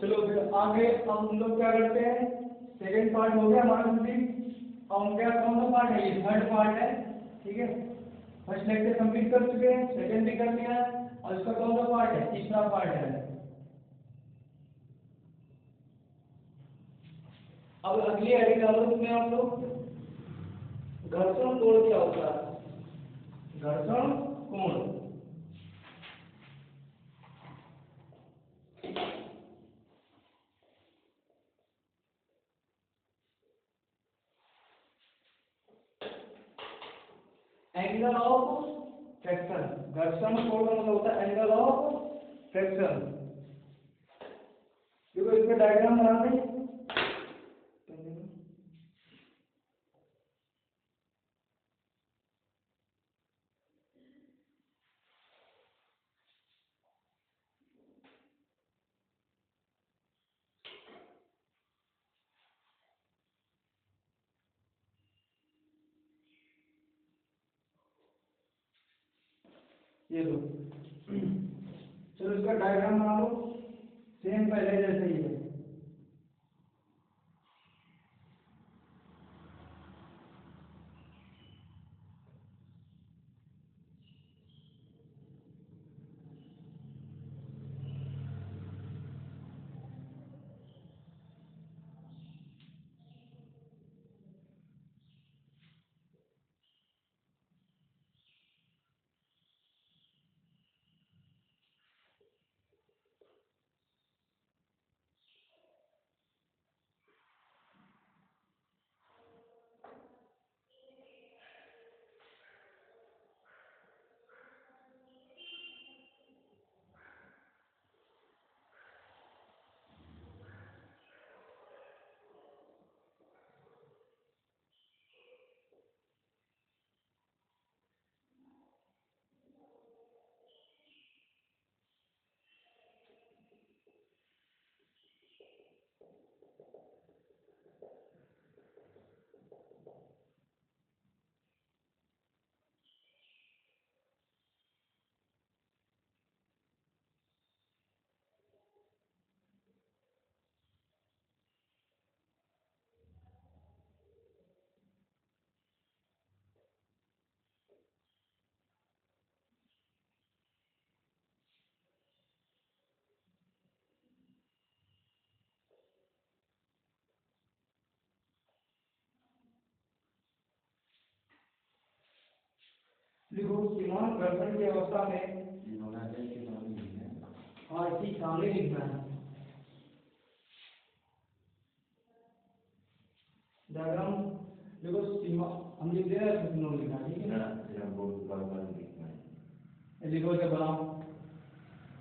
चलो फिर आगे हम लोग क्या करते हैं, सेकंड पार्ट हो गया हमारा कंप्लीट। हम क्या कौन सा पार्ट है, ये थर्ड पार्ट है, ठीक है। फर्स्ट लेक्चर कंप्लीट कर चुके हैं, सेकंड भी कर लिया है, और इसका कौन सा पार्ट है, तीसरा पार्ट है। अब अगली हेडिंग डालो इसमें आप लोग, घर्षण कोण क्या होता है, घर्षण कोण। एंगल ऑफ फ्रैक्शन, घर्षण कोण का मतलब होता है एंगल ऑफ फ्रैक्शन। देखो इसका डायग्राम बना दें। ये लो, चलो इसका डायग्राम बना लो, सेम पहले जैसे ही है। लिखो सीमांत घर्षण की अवस्था में, हाँ इसी सामने लिखना है डायग्राम। देखो सीमा हम लिख दे रहे हैं, सुनो लिखना, ठीक है ना, लिखो जब बनाओ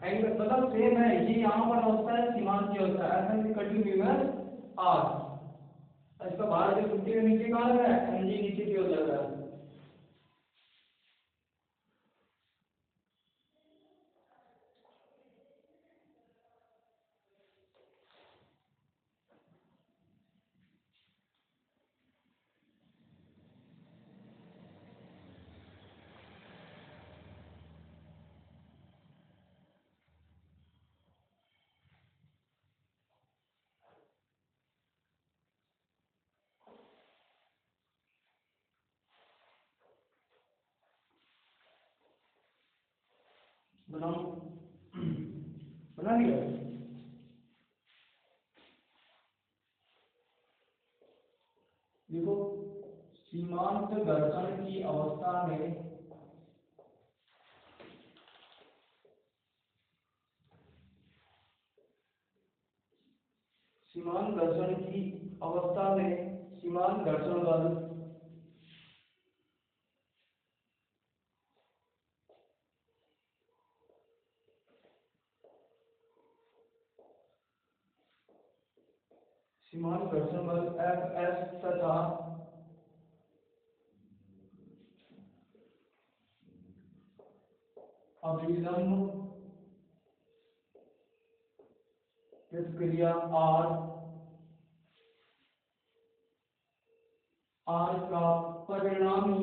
एंगल मतलब सेम है, ये यहाँ पर अवस्था है सीमांत की अवस्था, ऐसा कंटिन्यूअस आर, इसका बाहर जो छुट्टी में नीचे कहाँ लग रहा है, एनजी नीचे की ओर लग रहा है। बनाओ, बना लिया। देखो सीमांत घर्षण की अवस्था में सीमांत घर्षण की अवस्था में सीमांत घर्षण बल सीमांत घर्षण बल एफ एस तथा अभिलंब प्रतिक्रिया आर आर का परिणामी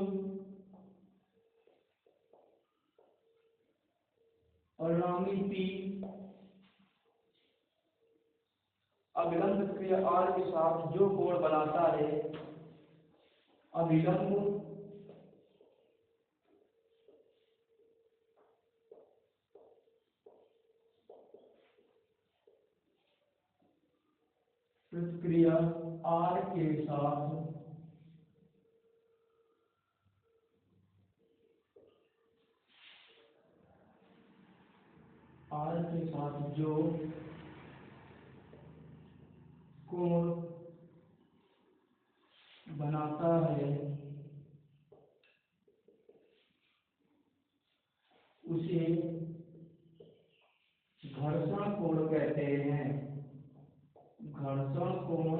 परिणामी पी अविलंब प्रतिक्रिया आर के साथ जो कोण बनाता है, अविलंब प्रतिक्रिया आर के साथ जो कोण बनाता है उसे घर्षण कोण कहते हैं। घर्षण कोण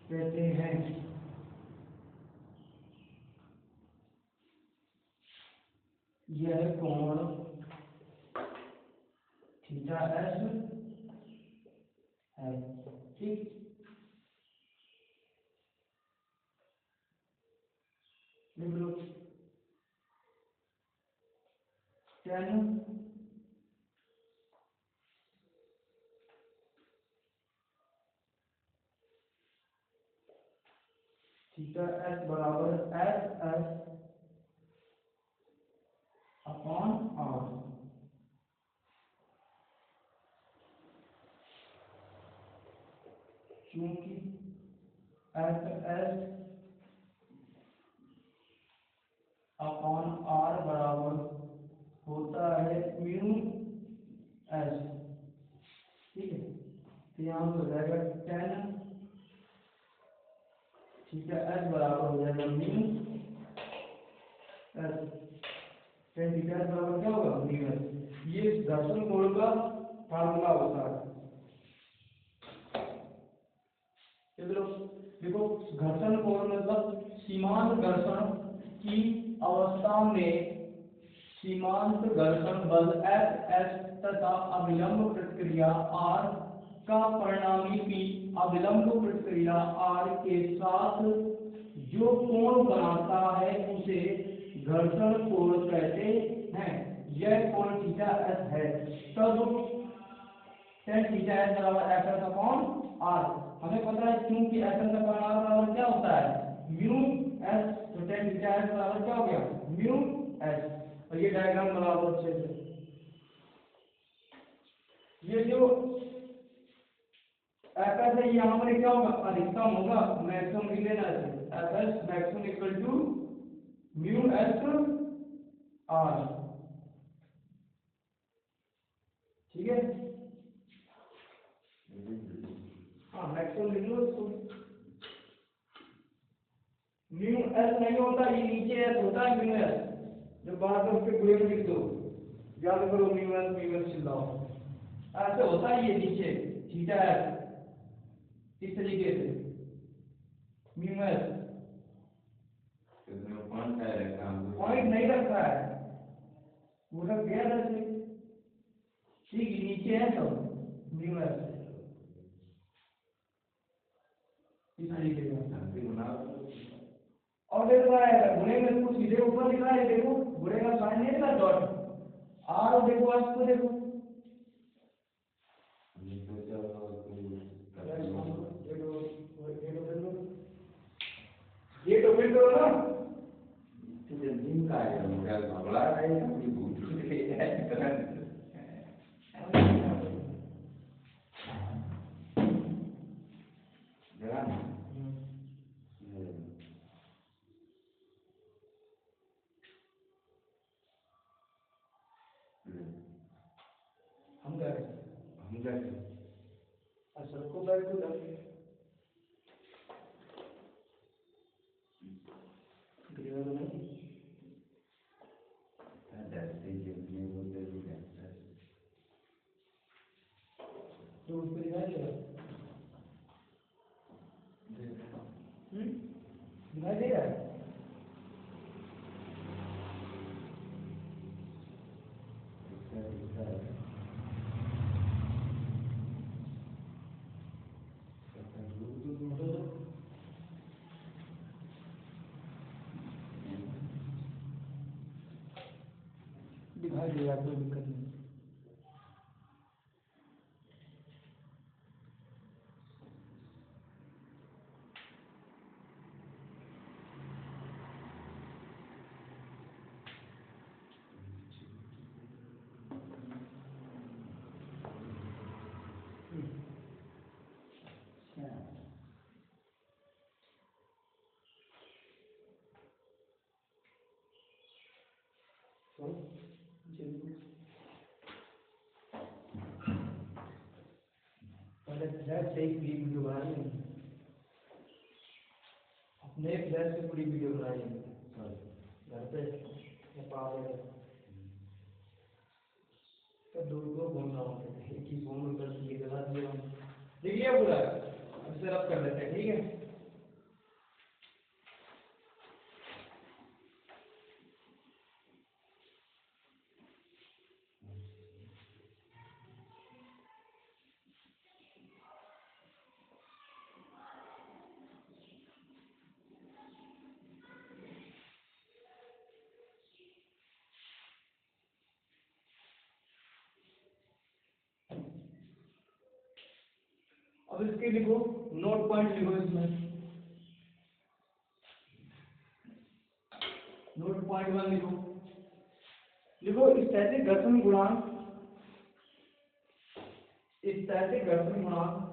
कहते हैं। यह कोण थीटा एस है। ठीक, लिख लो। tan थीटा एस बराबर एस एस अपॉन आर। क्योंकि एस एस अपॉन आर बराबर होता है म्यू एस। ठीक है, तो यहाँ हो जाएगा tan थीटा एस बराबर हो जाएगा mu S. tan theta S बराबर क्या होगा, म्यू एस। ये घर्षण कोण का फार्मूला होता है। देखो, घर्षण कोण मतलब सीमांत घर्षण की अवस्था में सीमांत घर्षण बल एफ एस तथा अविलंब प्रतिक्रिया आर का परिणामी पी अविलंब प्रतिक्रिया आर के साथ जो कोण बनाता है उसे घर्षण कोण कहते हैं। यह कोण थीटा एस है। तब tan थीटा एस बराबर एफ एस अपॉन आर। हमें पता है क्योंकि एफ एस अपॉन आर बराबर क्या होता है, म्यू एस। तो tan थीटा एस बराबर क्या हो गया, म्यू एस। और ये डायग्राम बना लो अच्छे से। ये जो एफ एस है यहाँ पर क्या होगा, अधिकतम होगा, मैक्सिमम लिख लेना है। F S maximum equal to mu S R. ठीक है, हाँ मैक्सिमम लिख लो इसको। म्यू एस नहीं होता, ये नीचे एस होता है, म्यू एस। जब बाहर से उसके गुणे में लिख दो, याद करो म्यू एस चिल्लाओ, ऐसे होता है ये नीचे थीटा एस इस तरीके से म्यू एस। पॉइंट नहीं रखा है, वो रख दिया ऐसे। ठीक है, नीचे है तो म्यू एस इस तरीके से। और देखो गुणे में कुछ सीधे ऊपर लिखा है, देखो गुणे का साइन नहीं था डॉट आर। देखो एस को देखो, ये तो फिर करो ना। दिन का है मुझे भगला है अपनी भूत ले है जरा हम गए सबको बैठ को जाके तो उस पर दिखाई दे रहा है। दिखाई दे रहा है, कोई दिक्कत नहीं। फ्लैश से ही पूरी वीडियो बना रही है, अपने फ्लैश से पूरी वीडियो बना रही है घर पे या पावर है। तो दो दो फोन ना होते थे, एक ही फोन में कर दिए, जला दिए हम। देख लिया पूरा, अब इसे रब कर लेते हैं, ठीक है। अब इसके लिखो नोट पॉइंट, लिखो इसमें नोट पॉइंट 1 लिखो। लिखो स्थैतिक घर्षण गुणांक, स्थैतिक घर्षण गुणांक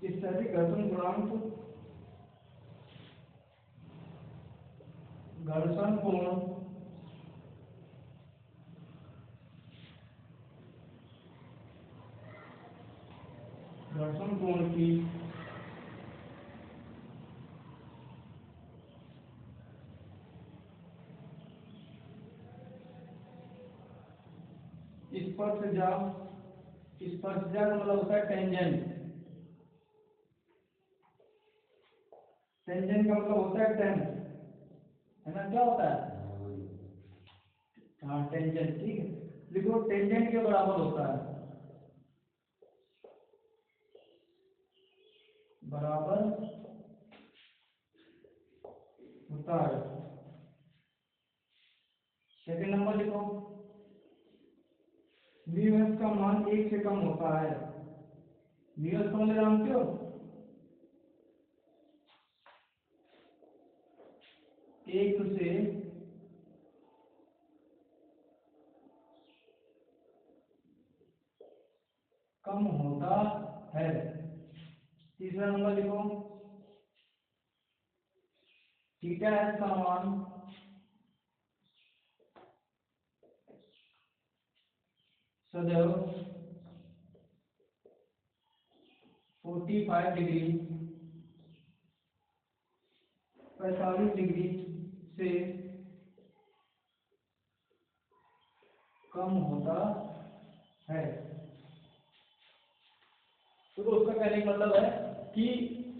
स्थैतिक घर्षण गुणांक घर्षण कोण की स्पर्शजा, स्पर्शजा का मतलब होता है टेंजेंट, टेंजेंट का मतलब होता है टेन, है ना, क्या होता है, हाँ टेंजेंट, ठीक है। लिखो टेंजेंट के बराबर होता है, बराबर होता है। सेकंड नंबर लिखो म्यूएस का मान 1 से कम होता है। म्यूएस का मतलब जानते हो, 1 से कम होता है। तीसरा नंबर लिखो थीटा एस का मान सदैव 45 डिग्री 45 डिग्री से कम होता है। तो उसका कहने का मतलब है कि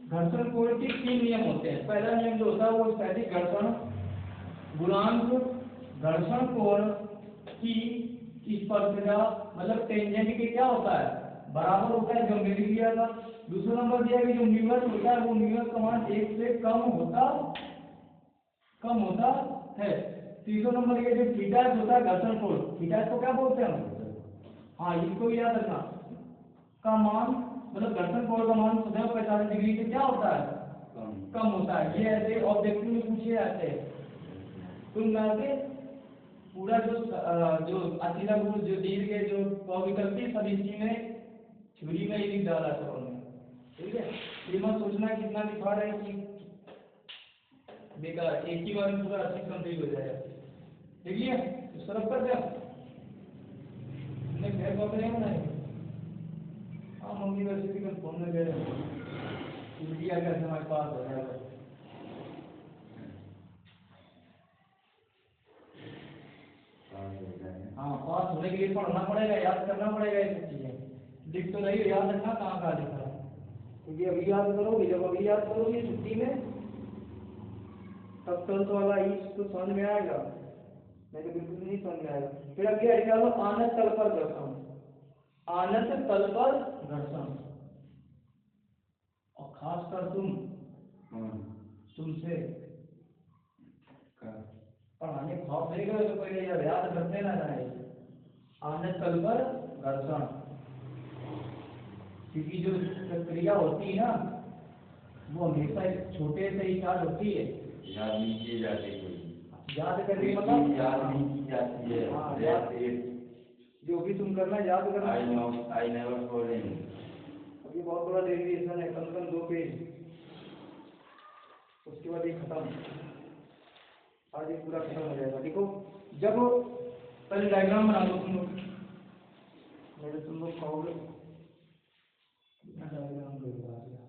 घर्षण कोण के 3 नियम होते हैं। पहला नियम जो होता है वो स्थैतिक घर्षण गुणांक घर्षण कोण की स्पर्शजा मतलब टेंजेंट के क्या होता है, बराबर होता है, जो हमने लिख दिया था। दूसरा नंबर दिया कि जो म्यूएस होता है वो म्यूएस का मान 1 से कम होता है। तीसरा नंबर ये जो थीटा होता है घर्षण कोण, थीटा को क्या बोलते हैं हम, हाँ इसको भी याद रखना, का मान मतलब घर्षण कोण का मान सदैव 45 डिग्री से क्या होता है, कम होता है। ये ऐसे ऑब्जेक्टिव में पूछे जाते हैं। तुम नाते पूरा जो अतिला गुरु जो दीर्घ के जो विकल्पी सब इसी में थ्योरी में ही डाला था उन्होंने, ठीक है। ये मत सोचना कितना लिखा रहे हैं कि बेकार, एक ही बार में पूरा अच्छी कंप्लीट हो जाएगा। देखिए इस तरफ कर दे मैं घर पहुंच रहे हैं ना, हाँ मम्मी वैसे भी कल फोन में गए इंडिया का हमारे पास हो जाएगा। हाँ पास होने के लिए पढ़ना पड़ेगा, याद करना पड़ेगा, ये सब चीजें लिख तो रही हो, याद रखना कहाँ कहाँ लिखा है, क्योंकि अभी याद करोगे, जब अभी याद करोगे छुट्टी में तब तो वाला इसको समझ में आएगा, नहीं तो बिल्कुल नहीं समझ में आएगा। फिर अब क्या निकालो आनत तल पर घर्षण, आनत तल पर घर्षण, और खासकर तुमसे पढ़ाने खौफ नहीं करो तो पहले यार याद करते ना जाए। आनत तल पर घर्षण, क्योंकि जो प्रक्रिया होती है ना वो हमेशा छोटे से ही स्टार्ट होती है, याद नहीं की जाती, याद करने मतलब याद नहीं की जाती है। हाँ याद, जो भी तुम करना याद करना। I never forget. अभी बहुत बड़ा डेरिवेशन है, कम से कम 2 पेज, उसके बाद ये खत्म। पूरा खत्म हो जाएगा। देखो जब पहले डायग्राम बना दो तुम लोग, मेरे तुम लोग कहोगे डायग्राम बना दिया।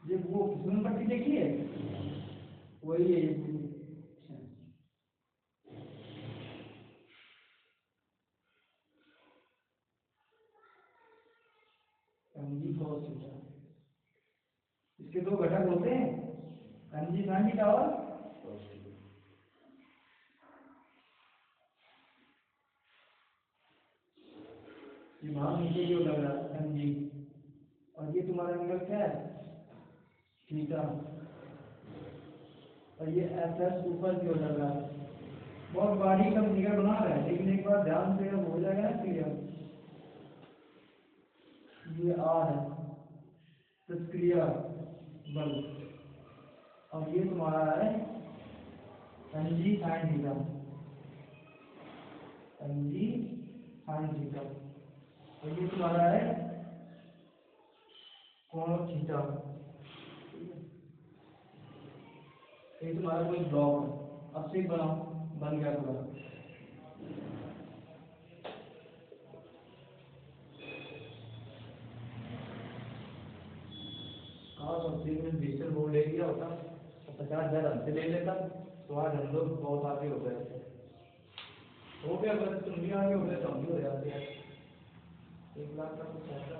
ये वो फिसलन पट्टी देखी है, वही है ये पूरी। MG cos थीटा, इसके दो घटक होते हैं, MG sin थीटा और ये भाग नीचे जो लग रहा है MG, और ये तुम्हारा एंगल क्या है थीटा, और ये FS ऊपर की ओर लग रहा है। बहुत बारीक हम फिगर बना रहे हैं, लेकिन एक बार ध्यान से अब हो जाएगा ना क्लियर। ये R है प्रतिक्रिया बल, और ये तुम्हारा है MG sin theta, MG sin theta, और ये तुम्हारा है कोण थीटा। ये तुम्हारा कोई ब्लॉक है, अब से बनाओ, बन गया पूरा। काश अब में डिजिटल बोर्ड ले लिया होता तो 50,000 हमसे ले लेता, तो आज हम लोग बहुत आगे हो गए थे। हो गया, बस तुम भी आगे हो गए तो हम भी हो जाते हैं। 1 लाख का कुछ ऐसा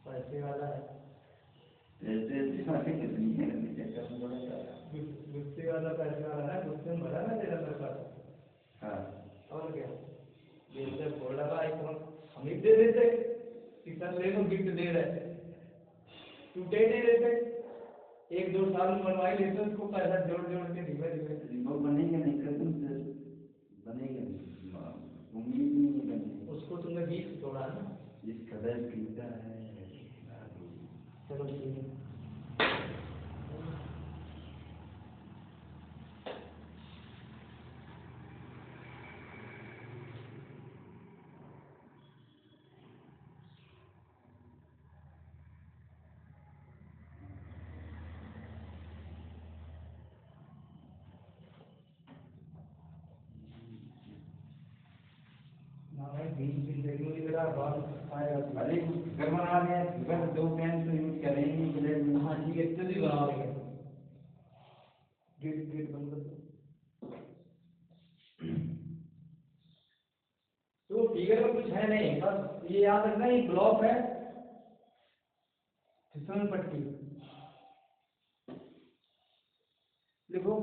पैसे वाला है, कितनी है गुस्से वाला पैसे वाला है, गुस्से में भरा ना तेरा सरकार। हाँ और क्या, ये सब बोल रहा आईफोन हम ही दे देते कि सर ले लो गिफ्ट दे रहे, टूटे नहीं देते, 1-2 साल में बनवाई लेते, उसको पैसा जोड़ जोड़ के धीरे धीरे। रिमोट बनेगा नहीं, कसम से बनेगा नहीं, उम्मीद नहीं बनेगी। उसको तुमने 20 तोड़ा ना, जिस कदर पीता है। चलो ठीक है। अरे घर बना लिया, घर 2 पेन तो यूज करेंगे ब्लेड में। हाँ ठीक है, जल्दी बना लेंगे। गेट गेट बंद कर दो। तो फिगर में कुछ है नहीं, बस ये याद रखना, ये ब्लॉक है फिसलन पट्टी। देखो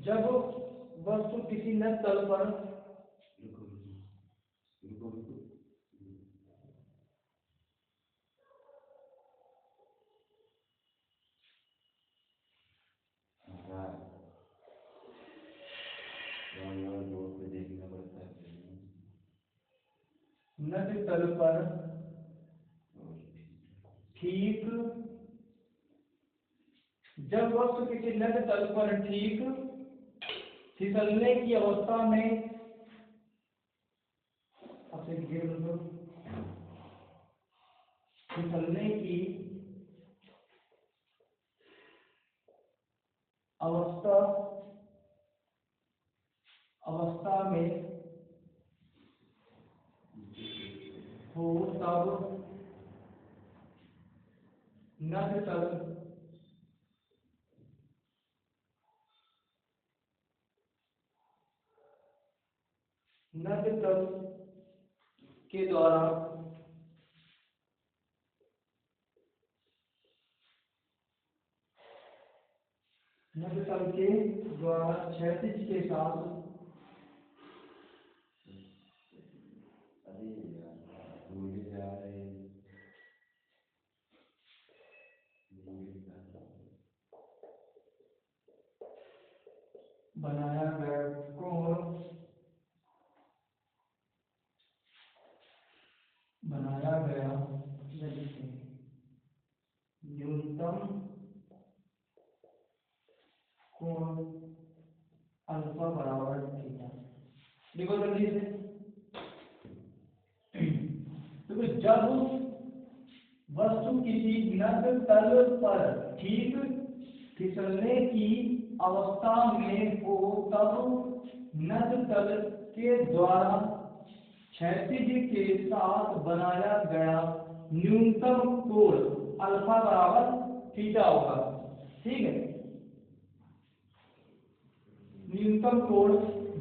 जब वस्तु किसी न तल पर देखना पड़ता है। नद तल पर ठीक, जब वस्तु किसी नद तल पर ठीक फिसलने की अवस्था में, अब से फिसलने की अवस्था में हो, तब नद तल के द्वारा नद तल के द्वारा क्षैतिज के साथ बनाया गया विराम कोण अल्फा बराबर थीटा। देखो जल्दी से, तो जब वस्तु किसी नद तल पर ठीक फिसलने की अवस्था में हो तब नद तल के द्वारा क्षैतिज के साथ बनाया गया न्यूनतम कोण अल्फा बराबर थीटा होगा। ठीक है, न्यूनतम कोण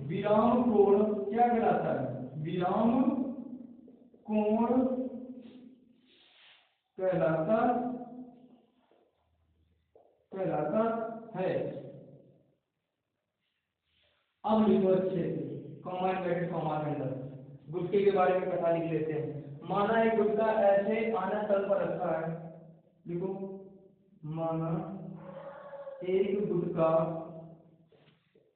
विराम कोण क्या कहलाता है? विराम कोण कहलाता है। अब लिखो अच्छे से, कॉमा ब्रैकेट कॉमा के अंदर गुटके के बारे में कथा लिख लेते हैं। माना एक गुटका ऐसे आना तल पर रखा है, देखो माना एक गुटका